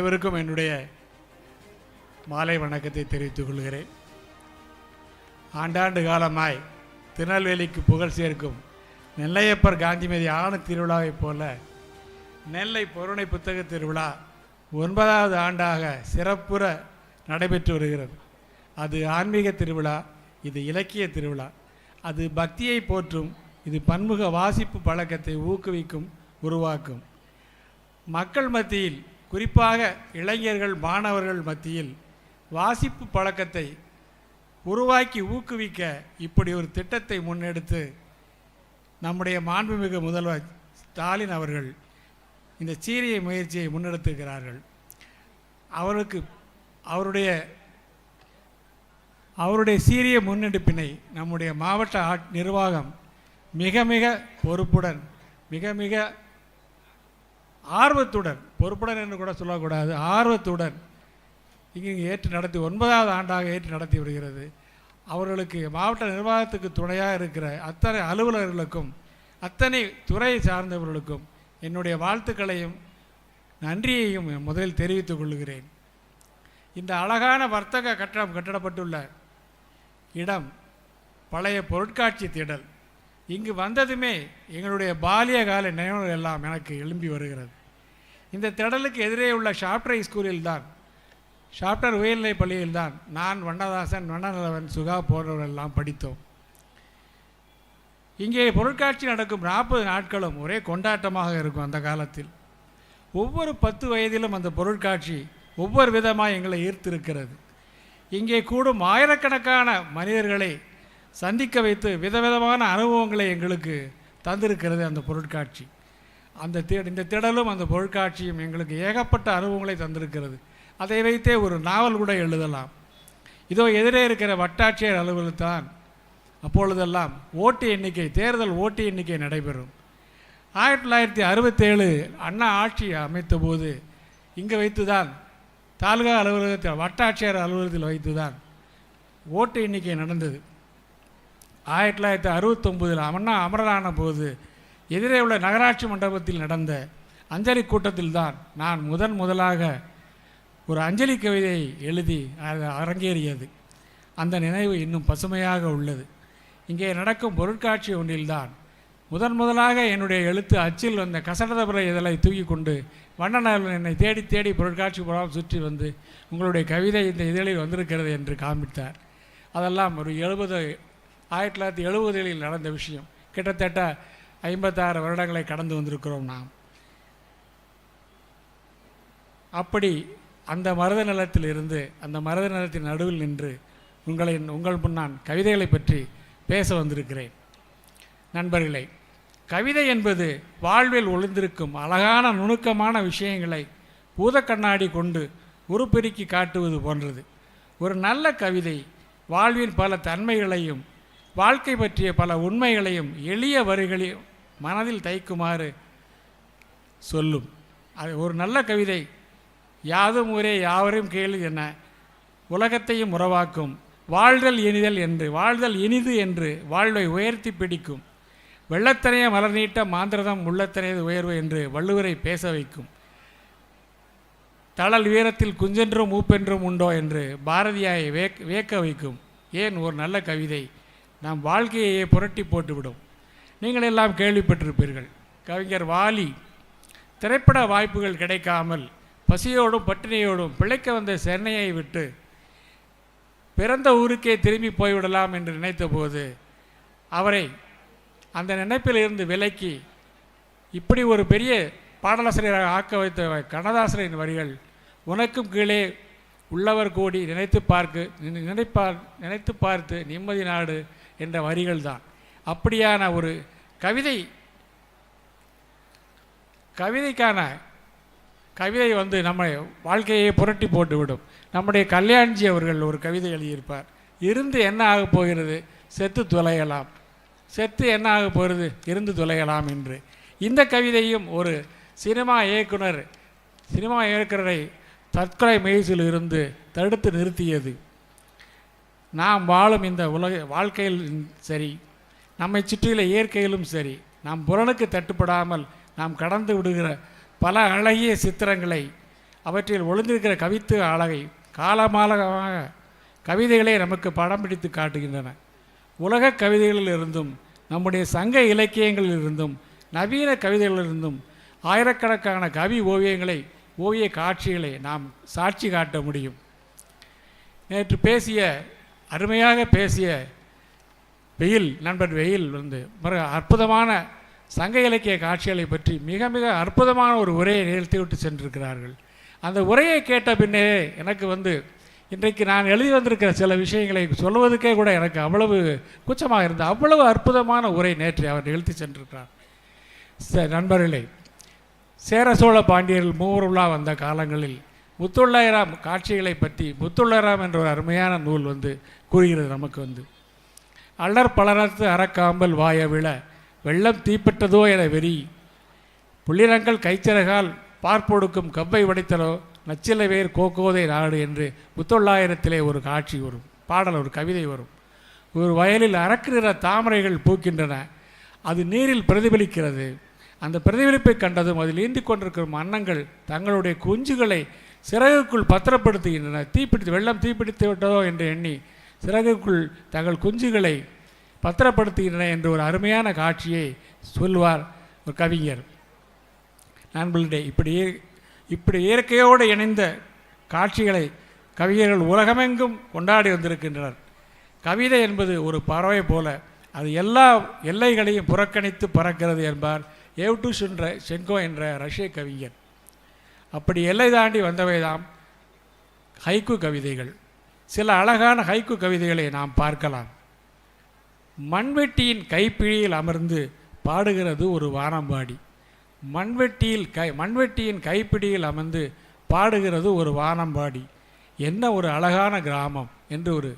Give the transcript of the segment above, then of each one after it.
அனைவருக்கும் என்னுடைய மாலை வணக்கத்தை தெரிவித்துக் கொள்கிறேன். ஆண்டாண்டு காலமாய் திருநெல்வேலிக்கு புகழ் சேர்க்கும் நெல்லையப்பர் காந்திமதி ஆணு திருவிழாவைப் போல நெல்லை பொருணை புத்தக திருவிழா 9வது ஆண்டாக சிறப்புற நடைபெற்று வருகிறது. அது ஆன்மீக திருவிழா, இது இலக்கிய திருவிழா, அது பக்தியை போற்றும், இது பன்முக வாசிப்பு பழக்கத்தை ஊக்குவிக்கும், உருவாக்கும். மக்கள் மத்தியில், குறிப்பாக இளைஞர்கள் மாணவர்கள் மத்தியில் வாசிப்பு பழக்கத்தை உருவாக்கி ஊக்குவிக்க இப்படி ஒரு திட்டத்தை முன்னெடுத்து நம்முடைய மாண்புமிகு முதல்வர் ஸ்டாலின் அவர்கள் இந்த சீரிய முயற்சியை முன்னெடுத்திருக்கிறார்கள். அவருடைய சீரிய முன்னெடுப்பினை நம்முடைய மாவட்ட நிர்வாகம் மிக மிக பொறுப்புடன், மிக மிக ஆர்வத்துடன், பொறுப்புடன் என்று கூட சொல்லக்கூடாது, ஆர்வத்துடன் இங்கே ஏற்று நடத்தி 9வது ஆண்டாக ஏற்று நடத்தி வருகிறது. அவர்களுக்கு மாவட்ட நிர்வாகத்துக்கு துணையாக இருக்கிற அத்தனை அலுவலர்களுக்கும் அத்தனை துறையை சார்ந்தவர்களுக்கும் என்னுடைய வாழ்த்துக்களையும் நன்றியையும் முதலில் தெரிவித்துக் கொள்கிறேன். இந்த அழகான வர்த்தக கட்டடம் கட்டப்பட்டுள்ள இடம் பழைய பொருட்காட்சி திடல். இங்கு வந்ததுமே எங்களுடைய பாலிய கால நினைவுகள் எல்லாம் எனக்கு எழும்பி வருகிறது. இந்த திடலுக்கு எதிரே உள்ள ஷாப்டர் ஸ்கூலில்தான், ஷாப்டர் உயர்நிலை பள்ளியில்தான் நான், வண்ணதாசன், வண்ணநிலவன், சுகா போன்றவர்களெல்லாம் படித்தோம். இங்கே பொருட்காட்சி நடக்கும் 40 நாட்களும் ஒரே கொண்டாட்டமாக இருக்கும். அந்த காலத்தில் ஒவ்வொரு 10 வயதிலும் அந்த பொருட்காட்சி ஒவ்வொரு விதமாக எங்களை ஈர்த்திருக்கிறது. இங்கே கூடும் ஆயிரக்கணக்கான மனிதர்களை சந்திக்க வைத்து விதவிதமான அனுபவங்களை எங்களுக்கு தந்திருக்கிறது அந்த பொருட்காட்சி. இந்த திடலும் அந்த பொருட்காட்சியும் எங்களுக்கு ஏகப்பட்ட அனுபவங்களை தந்திருக்கிறது. அதை வைத்தே ஒரு நாவல் கூட எழுதலாம். இதோ எதிரே இருக்கிற வட்டாட்சியர் அலுவலகத்தான் அப்பொழுதெல்லாம் ஓட்டு எண்ணிக்கை, தேர்தல் ஓட்டு எண்ணிக்கை நடைபெறும். 1967 அண்ணா ஆட்சி அமைத்த போது இங்கே வைத்துதான், தாலுகா அலுவலகத்தில் வட்டாட்சியர் அலுவலகத்தில் வைத்துதான் ஓட்டு எண்ணிக்கை நடந்தது. 1969 அண்ணா அமரரான போது எதிரே உள்ள நகராட்சி மண்டபத்தில் நடந்த அஞ்சலி கூட்டத்தில் தான் நான் முதலாக ஒரு அஞ்சலி கவிதையை எழுதி அரங்கேறியது. அந்த நினைவு இன்னும் பசுமையாக உள்ளது. இங்கே நடக்கும் பொருட்காட்சி ஒன்றில்தான் முதலாக என்னுடைய எழுத்து அச்சில் வந்த கசடதபுர இதழை தூக்கி கொண்டு வண்ணநலன் என்னை தேடி தேடி பொருட்காட்சி புறம் சுற்றி வந்து உங்களுடைய கவிதை இந்த இதழில் வந்திருக்கிறது என்று காண்பித்தார். அதெல்லாம் ஒரு 1970களில் நடந்த விஷயம். கிட்டத்தட்ட 56 வருடங்களை கடந்து வந்திருக்கிறோம் நாம். அப்படி அந்த மருத நிலத்தில் இருந்து, அந்த மருத நிலத்தின் நடுவில் நின்று உங்கள் முன்னான் கவிதைகளை பற்றி பேச வந்திருக்கிறேன். நண்பர்களே, கவிதை என்பது வாழ்வில் ஒளிந்திருக்கும் அழகான நுணுக்கமான விஷயங்களை பூதக்கண்ணாடி கொண்டு உருப்பெருக்கி காட்டுவது போன்றது. ஒரு நல்ல கவிதை வாழ்வின் பல தன்மைகளையும் வாழ்க்கை பற்றிய பல உண்மைகளையும் எளிய வரிகளையும் மனதில் தைக்குமாறு சொல்லும். அது ஒரு நல்ல கவிதை யாதும் ஊரே யாவரையும் கேளு என உலகத்தையும் உறவாக்கும். வாழ்தல் இனிது என்று வாழ்வை உயர்த்தி பிடிக்கும். வெள்ளத்தனைய மலர் நீட்ட மாந்திரதம் உள்ளத்தனையது உயர்வு என்று வள்ளுவரை பேச வைக்கும். தளல் வீரத்தில் குஞ்சென்றும் மூப்பென்றும் உண்டோ என்று பாரதியாரை வியக்க வைக்கும். ஏன் ஒரு நல்ல கவிதை நம் வாழ்க்கையை புரட்டி போட்டுவிடும். நீங்கள் எல்லாம் கேள்விப்பட்டிருப்பீர்கள், கவிஞர் வாலி திரைப்பட வாய்ப்புகள் கிடைக்காமல் பசியோடும் பட்டினியோடும் பிழைக்க வந்த சென்னையை விட்டு பிறந்த ஊருக்கே திரும்பி போய்விடலாம் என்று நினைத்தபோது அவரை அந்த நினைப்பில் இருந்து விலக்கி இப்படி ஒரு பெரிய பாடலாசிரியராக ஆக்க வைத்த கண்ணதாசரின் வரிகள், உனக்கும் கீழே உள்ளவர் கூடி நினைத்து பார்த்து நிம்மதி நாடு என்ற வரிகள் தான். அப்படியான ஒரு கவிதை வந்து நம்ம வாழ்க்கையை புரட்டி போட்டுவிடும். நம்முடைய கல்யாண்ஜி அவர்கள் ஒரு கவிதை எழுதியிருப்பார், இருந்து என்ன ஆக போகிறது, செத்து தொலையலாம், செத்து என்ன ஆக போகிறது, இருந்து தொலையலாம் என்று. இந்த கவிதையும் ஒரு சினிமா இயக்குனரை தற்கொலை முயற்சியில் இருந்து தடுத்து நிறுத்தியது. நாம் வாழும் இந்த வாழ்க்கையில் சரி, நம்மை சுற்றியுள்ள இயற்கையிலும் சரி, நாம் புலனுக்கு தட்டுப்படாமல் நாம் கடந்து விடுகிற பல அழகிய சித்திரங்களை அவற்றில் ஒளிந்திருக்கிற கவித்துவ அழகை காலமாலமாக கவிதைகளே நமக்கு படம் பிடித்து காட்டுகின்றன. உலக கவிதைகளிலிருந்தும் நம்முடைய சங்க இலக்கியங்களிலிருந்தும் நவீன கவிதைகளிலிருந்தும் ஆயிரக்கணக்கான கவி ஓவிய காட்சிகளை நாம் சாட்சி காட்ட முடியும். நேற்று அருமையாக பேசிய நண்பர் வெயில் அற்புதமான சங்க இலக்கிய காட்சிகளை பற்றி மிக மிக அற்புதமான ஒரு உரையை நிகழ்த்திவிட்டு சென்றிருக்கிறார்கள். அந்த உரையை கேட்ட பின்னே எனக்கு இன்றைக்கு நான் எழுதி வந்திருக்கிற சில விஷயங்களை சொல்வதற்கே கூட எனக்கு அவ்வளவு கூச்சமாக இருந்தது. அவ்வளவு அற்புதமான உரை நேற்று அவர் நிகழ்த்தி சென்றிருக்கிறார். நண்பர்களே, சேர சோழ பாண்டியர்கள் மூவருலா வந்த காலங்களில் முத்துள்ளாயிரம் காட்சிகளை பற்றி முத்துள்ளாயிரம் என்ற ஒரு அருமையான நூல் கூறுகிறது. நமக்கு அள்ளர் பலரத்து அறக்காம்பல் வாய விழ வெள்ளம் தீப்பட்டதோ என வெறி புள்ளிரங்கள் கைச்சிறகால் பார்ப்பொடுக்கும் கவ்வை வடைத்தலோ நச்சிலவேர் கோக்கோதை நாடு என்று முத்தொள்ளாயிரத்திலே ஒரு காட்சி வரும், பாடல், ஒரு கவிதை வரும். ஒரு வயலில் அரக்கு நிற தாமரைகள் பூக்கின்றன, அது நீரில் பிரதிபலிக்கிறது. அந்த பிரதிபலிப்பை கண்டதும் அதில் ஏந்தி கொண்டிருக்கிற அன்னங்கள் தங்களுடைய குஞ்சுகளை சிறகுக்குள் பத்திரப்படுத்துகின்றன. வெள்ளம் தீப்பிடித்து விட்டதோ என்று எண்ணி சிறகுக்குள் தங்கள் குஞ்சுகளை பத்திரப்படுத்துகின்றன என்று ஒரு அருமையான காட்சியை சொல்வார் ஒரு கவிஞர். நண்பர்களே, இப்படி இயற்கையோடு இணைந்த காட்சிகளை கவிஞர்கள் உலகமெங்கும் கொண்டாடி வந்திருக்கின்றனர். கவிதை என்பது ஒரு பறவை போல, அது எல்லா எல்லைகளையும் புறக்கணித்து பறக்கிறது என்பார் எவ்டுஷென்கோ என்ற ரஷ்ய கவிஞர். அப்படி எல்லை தாண்டி வந்தவைதாம் ஹைக்கு கவிதைகள். சில அழகான ஹைக்கு கவிதைகளை நாம் பார்க்கலாம். மண்வெட்டியின் கைப்பிழியில் அமர்ந்து பாடுகிறது ஒரு வானம்பாடி. மண்வெட்டியின் கைப்பிடியில் அமர்ந்து பாடுகிறது ஒரு வானம்பாடி. என்ன ஒரு அழகான கிராமம் என்று ஒரு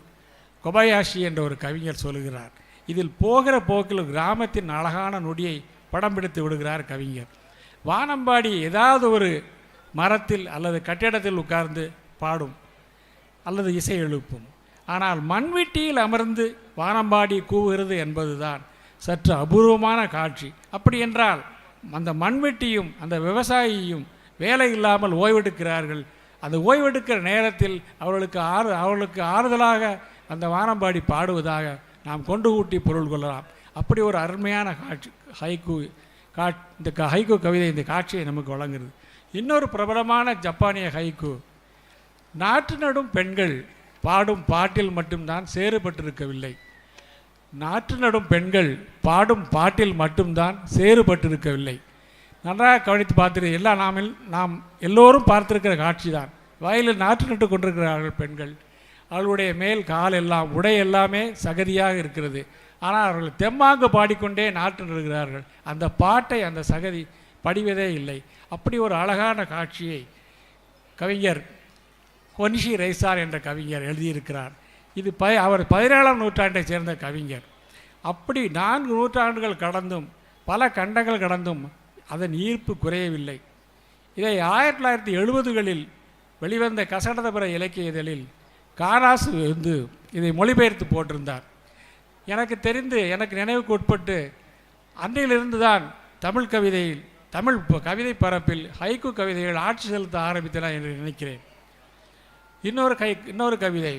கொபயாஷி என்ற ஒரு கவிஞர் சொல்லுகிறார். இதில் போகிற போக்கில் கிராமத்தின் அழகான நொடியை படம் பிடித்து விடுகிறார் கவிஞர். வானம்பாடி ஏதாவது ஒரு மரத்தில் அல்லது கட்டிடத்தில் உட்கார்ந்து பாடும் அல்லது இசை எழுப்பும். ஆனால் மண்வெட்டியில் அமர்ந்து வானம்பாடி கூவுகிறது என்பதுதான் சற்று அபூர்வமான காட்சி. அப்படி என்றால் அந்த மண்வெட்டியும் அந்த விவசாயியும் வேலை இல்லாமல் ஓய்வெடுக்கிறார்கள். அந்த ஓய்வெடுக்கிற நேரத்தில் அவர்களுக்கு ஆறுதலாக அந்த வானம்பாடி பாடுவதாக நாம் கொண்டு கூட்டி பொருள் கொள்ளலாம். அப்படி ஒரு அருமையான காட்சி இந்த ஹைக்கு கவிதை இந்த காட்சியை நமக்கு வழங்குகிறது. இன்னொரு பிரபலமான ஜப்பானிய ஹைக்கு, நாற்று நடும் பெண்கள் பாடும் பாட்டில் மட்டும்தான் சேறுபட்டிருக்கவில்லை. நாற்று நடும் பெண்கள் பாடும் பாட்டில் மட்டும்தான் சேறுபட்டிருக்கவில்லை. நன்றாக கவனித்து பார்த்துட்டு நாம் எல்லோரும் பார்த்திருக்கிற காட்சி தான். வயலில் நாற்று நட்டு கொண்டிருக்கிறார்கள் பெண்கள். அவர்களுடைய மேல் கால் எல்லாம் உடை எல்லாமே சகதியாக இருக்கிறது. ஆனால் அவர்கள் தெம்மாங்கு பாடிக்கொண்டே நாற்று நடுகிறார்கள். அந்த பாட்டை அந்த சகதி படிவதே இல்லை. அப்படி ஒரு அழகான காட்சியை கவிஞர் கொனிஷி ரைசார் என்ற கவிஞர் எழுதியிருக்கிறார். இது அவர் 17ஆம் நூற்றாண்டை சேர்ந்த கவிஞர். அப்படி 4 நூற்றாண்டுகள் கடந்தும் பல கண்டங்கள் கடந்தும் அதன் ஈர்ப்பு குறையவில்லை. இதை 1970களில் வெளிவந்த கசடதபுர இலக்கிய இதழில் காராசு இதை மொழிபெயர்த்து போட்டிருந்தார். எனக்கு நினைவுக்கு உட்பட்டு அன்றையிலிருந்து தான் தமிழ் கவிதை பரப்பில் ஹைக்கு கவிதைகள் ஆட்சி செலுத்த ஆரம்பித்தன என்று நினைக்கிறேன். இன்னொரு கவிதை,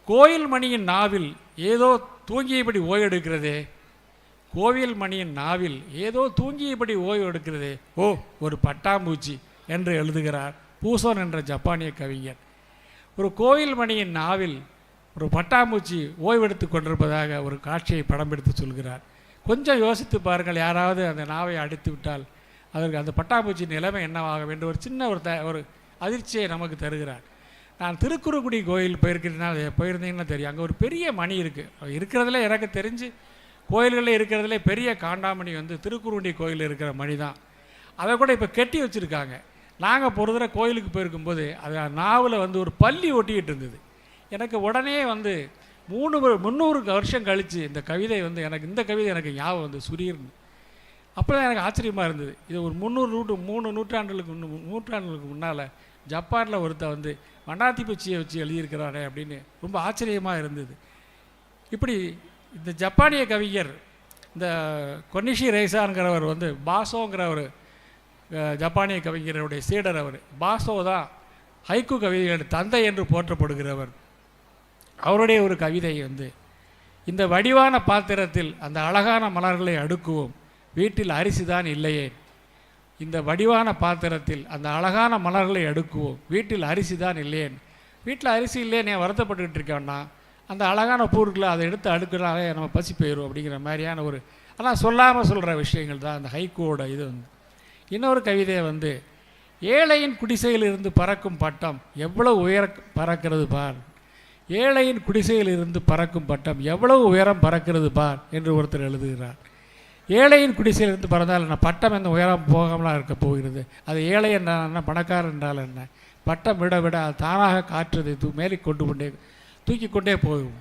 கோயில் மணியின் நாவில் ஏதோ தூங்கியபடி ஓய்வெடுக்கிறதே. கோவில் மணியின் நாவில் ஏதோ தூங்கியபடி ஓய்வெடுக்கிறதே, ஓ ஒரு பட்டாம்பூச்சி என்று எழுதுகிறார் பூசோன் என்ற ஜப்பானிய கவிஞர். ஒரு கோயில் மணியின் நாவில் ஒரு பட்டாம்பூச்சி ஓய்வெடுத்து கொண்டிருப்பதாக ஒரு காட்சியை படம் எடுத்து சொல்கிறார். கொஞ்சம் யோசித்து பாருங்கள், யாராவது அந்த நாவை அடித்து விட்டால் அதற்கு அந்த பட்டாம்பூச்சி நிலைமை என்னவாக வேண்டும் ஒரு சின்ன ஒரு அதிர்ச்சியை நமக்கு தருகிறார். நான் திருக்குறுங்குடி கோயில் போயிருந்தீங்கன்னா தெரியும். அங்கே ஒரு பெரிய மணி இருக்கிறதுல எனக்கு தெரிஞ்சு கோயில்களில் இருக்கிறதுல பெரிய காண்டாமணி திருக்குறுங்குடி கோயிலில் இருக்கிற மணி தான். அதை கூட இப்போ கெட்டி வச்சுருக்காங்க. நாங்கள் ஒரு தடவை கோயிலுக்கு போயிருக்கும்போது அது நாவில் ஒரு பள்ளி ஒட்டிக்கிட்டு இருந்தது. எனக்கு உடனே 300 வருஷம் கழித்து இந்த கவிதை இந்த கவிதை எனக்கு ஞாபகம் சுரீர்னு. அப்போ தான் எனக்கு ஆச்சரியமாக இருந்தது. இது ஒரு 300 நூற்றாண்டுகளுக்கு முன்னால் ஜப்பானில் ஒருத்த வண்ணாத்தி பூச்சியை வச்சு எழுதியிருக்கிறாரே அப்படின்னு ரொம்ப ஆச்சரியமாக இருந்தது. இப்படி இந்த ஜப்பானிய கவிஞர் இந்த கொனிஷி ரைசாங்கிறவர் பாசோங்கிற ஒரு ஜப்பானிய கவிஞருடைய சீடர் அவர். பாசோ தான் ஹைக்கூ கவிதைகள் தந்தை என்று போற்றப்படுகிறவர். அவருடைய ஒரு கவிதை வந்து, இந்த வடிவான பாத்திரத்தில் அந்த அழகான மலர்களை அடுக்குவோம், வீட்டில் அரிசி தான் இல்லையே. இந்த வடிவான பாத்திரத்தில் அந்த அழகான மலர்களை அடுக்குவோம், வீட்டில் அரிசி தான் இல்லையேன். வீட்டில் அரிசி இல்லையே வருத்தப்பட்டுக்கிட்டு இருக்கோன்னா, அந்த அழகான பூர்களை அதை எடுத்து அடுக்கினாலே நம்ம பசி போயிடும் அப்படிங்கிற மாதிரியான ஒரு, ஆனால் சொல்லாமல் சொல்கிற விஷயங்கள் தான் அந்த ஹைக்கூவோட இது வந்து. இன்னொரு கவிதையை வந்து, ஏழையின் குடிசையிலிருந்து பறக்கும் பட்டம் எவ்வளவு உயர பறக்கிறது பார், ஏழையின் குடிசையிலிருந்து பறக்கும் பட்டம் எவ்வளவு உயரம் பறக்கிறது பார் என்று ஒருத்தர் எழுதுகிறார். ஏழையின் குடிசையிலிருந்து பறந்தால் என்ன, பட்டம் எந்த உயரம் போகாமலாம் இருக்க போகிறது. அது ஏழை என்றால் என்ன, பணக்காரன் என்றால் என்ன, பட்டம் விட விட அது தானாக காற்றுதை மேலே தூக்கி கொண்டே போகும்.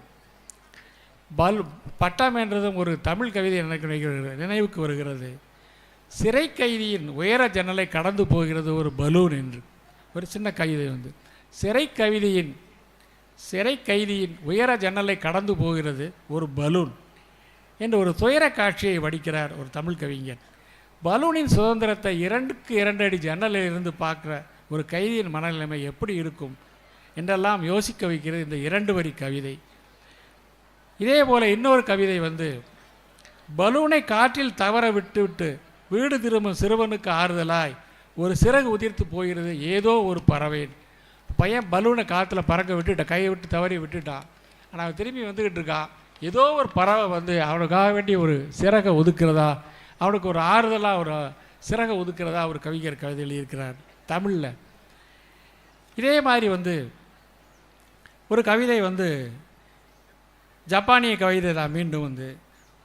பட்டம் என்றதும் ஒரு தமிழ் கவிதை எனக்கு நினைவுக்கு வருகிறது. சிறை கைதியின் உயர ஜன்னலை கடந்து போகிறது ஒரு பலூன் என்று ஒரு சின்ன கவிதை வந்து, சிறை கைதியின் உயர ஜன்னலை கடந்து போகிறது ஒரு பலூன் என்று ஒரு துயர காட்சியை வடிக்கிறார் ஒரு தமிழ் கவிஞர். பலூனின் சுதந்திரத்தை 2க்கு 2 அடி ஜன்னலில் இருந்து பார்க்குற ஒரு கைதியின் மனநிலைமை எப்படி இருக்கும் என்றெல்லாம் யோசிக்க வைக்கிறது இந்த 2 வரி கவிதை. இதே போல் இன்னொரு கவிதை வந்து, பலூனை காற்றில் தவற விட்டு வீடு திரும்பும் சிறுவனுக்கு ஆறுதலாய் ஒரு சிறகு உதிர்த்து போகிறது ஏதோ ஒரு பறவை. பையன் பலூனை காற்றுல பறக்க விட்டுட்டான், கையை விட்டு தவறி விட்டுட்டான். ஆனால் அவன் திரும்பி வந்துக்கிட்டு இருக்கான். ஏதோ ஒரு பறவை வந்து அவனுக்காக வேண்டிய ஒரு சிறகை ஒதுக்கிறதா, அவனுக்கு ஒரு ஆறுதலாக ஒரு சிறகை ஒதுக்கிறதா ஒரு கவிஞர் கவிதை எழுதியிருக்கிறார் தமிழில். இதே மாதிரி வந்து ஒரு கவிதை வந்து ஜப்பானிய கவிதை தான். மீண்டும் வந்து,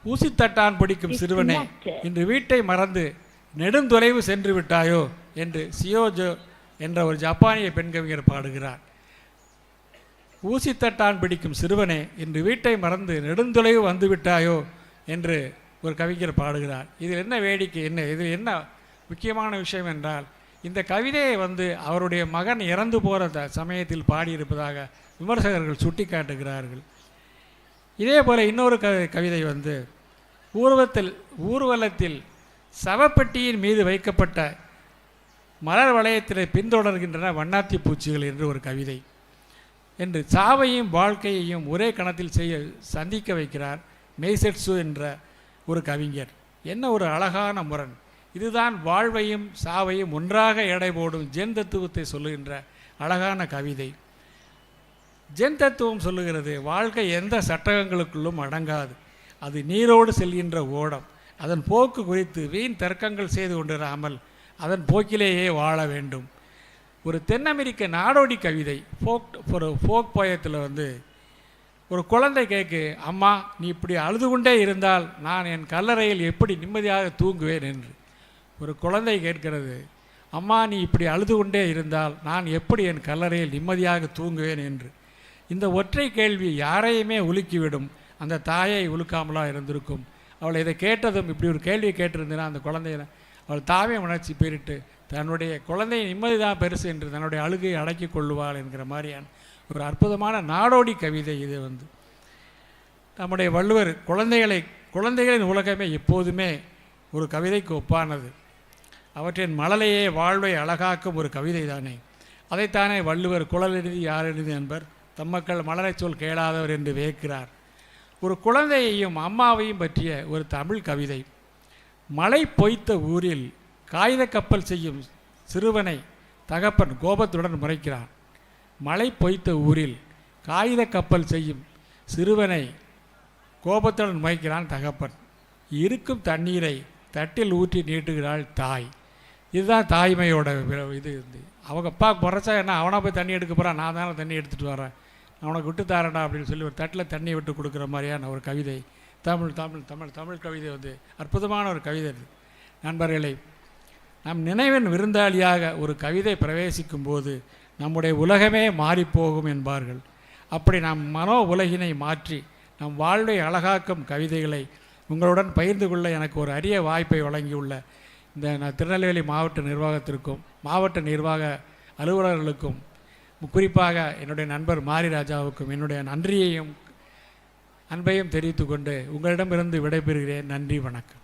ஊசித்தட்டான் பிடிக்கும் சிறுவனே இன்று வீட்டை மறந்து நெடுந்தொலைவு சென்று விட்டாயோ என்று சியோஜோ என்ற ஒரு ஜப்பானிய பெண் கவிஞர் பாடுகிறார். ஊசித்தட்டான் பிடிக்கும் சிறுவனே இன்று வீட்டை மறந்து நெடுந்தொலைவு வந்து விட்டாயோ என்று ஒரு கவிஞர் பாடுகிறார். இதில் என்ன வேடிக்கை, இதில் என்ன முக்கியமான விஷயம் என்றால், இந்த கவிதையை வந்து அவருடைய மகன் இறந்து போகிற சமயத்தில் பாடியிருப்பதாக விமர்சகர்கள் சுட்டி காட்டுகிறார்கள். இதே போல் இன்னொரு கவிதை வந்து, ஊர்வலத்தில் சவப்பெட்டியின் மீது வைக்கப்பட்ட மலர் வளையத்தில் பின்தொடர்கின்றன வண்ணாத்தி பூச்சிகள் என்று ஒரு கவிதை என்று சாவையும் வாழ்க்கையையும் ஒரே கணத்தில் சந்திக்க வைக்கிறார் மெய்செட்சு என்ற ஒரு கவிஞர். என்ன ஒரு அழகான முரண்! இதுதான் வாழ்வையும் சாவையும் ஒன்றாக எடை போடும் ஜென் தத்துவத்தை சொல்லுகின்ற அழகான கவிதை. ஜென் தத்துவம் சொல்லுகிறது, வாழ்க்கை எந்த சட்டகங்களுக்குள்ளும் அடங்காது, அது நீரோடு செல்கின்ற ஓடம். அதன் போக்கு குறித்து வீண் தர்க்கங்கள் செய்து கொண்டிராமல் அதன் போக்கிலேயே வாழ வேண்டும். ஒரு தென் அமெரிக்க நாடோடி கவிதை ஃபோக் போயத்தில் வந்து ஒரு குழந்தை கேட்கு, அம்மா நீ இப்படி அழுது கொண்டே இருந்தால் நான் என் கல்லறையில் எப்படி நிம்மதியாக தூங்குவேன் என்று. ஒரு குழந்தை கேட்கிறது, அம்மா நீ இப்படி அழுது கொண்டே இருந்தால் நான் எப்படி என் கல்லறையில் நிம்மதியாக தூங்குவேன் என்று. இந்த ஒற்றை கேள்வி யாரையுமே உலுக்கிவிடும். அந்த தாயை உலுக்காமலாக இருந்திருக்கும். அவளை இதை கேட்டதும், இப்படி ஒரு கேள்வியை கேட்டிருந்தேன்னா அந்த குழந்தைய அவள் தாமே உணர்ச்சி பெறிட்டு தன்னுடைய குழந்தையை நிம்மதி தான் பெருசு என்று தன்னுடைய அழுகையை அடக்கி கொள்ளுவாள் என்கிற மாதிரியான ஒரு அற்புதமான நாடோடி கவிதை இது வந்து. நம்முடைய வள்ளுவர் குழந்தைகளின் உலகமே எப்போதுமே ஒரு கவிதைக்கு ஒப்பானது. அவற்றின் மழலையே வாழ்வை அழகாக்கும் ஒரு கவிதை தானே. அதைத்தானே வள்ளுவர் குழல் எழுதி யார் எழுதி என்பர் தம்மக்கள் மலரை சொல் கேளாதவர் என்று வியக்கிறார். ஒரு குழந்தையையும் அம்மாவையும் பற்றிய ஒரு தமிழ் கவிதை. மழை பொய்த்த ஊரில் காகித கப்பல் செய்யும் சிறுவனை தகப்பன் கோபத்துடன் முறைக்கிறான். மழை பொய்த்த ஊரில் காகித கப்பல் செய்யும் சிறுவனை கோபத்துடன் முறைக்கிறான் தகப்பன். இருக்கும் தண்ணீரை தட்டில் ஊற்றி நீட்டுகிறாள் தாய். இதுதான் தாய்மையோட இது. அவங்க அப்பா முறைச்சா என்ன, அவனை போய் தண்ணி எடுக்க போகிறான், நான் தானே தண்ணி எடுத்துகிட்டு வரேன், அவனுக்கு விட்டு தாரண்டா அப்படின்னு சொல்லி ஒரு தட்டில் தண்ணி விட்டு கொடுக்குற மாதிரியான ஒரு கவிதை. தமிழ் கவிதை வந்து அற்புதமான ஒரு கவிதை. நண்பர்களை, நம் நினைவின் விருந்தாளியாக ஒரு கவிதை பிரவேசிக்கும் போது நம்முடைய உலகமே மாறிப்போகும் என்பார்கள். அப்படி நம் மனோ உலகினை மாற்றி நம் வாழ்வை அழகாக்கும் கவிதைகளை உங்களுடன் பகிர்ந்து கொள்ள எனக்கு ஒரு அரிய வாய்ப்பை வழங்கியுள்ள இந்த திருநெல்வேலி மாவட்ட நிர்வாகத்திற்கும் மாவட்ட நிர்வாக அலுவலர்களுக்கும் குறிப்பாக என்னுடைய நண்பர் மாரிராஜாவுக்கும் என்னுடைய நன்றியையும் அன்பையும் தெரிவித்துக்கொண்டு உங்களிடமிருந்து விடைபெறுகிறேன். நன்றி, வணக்கம்.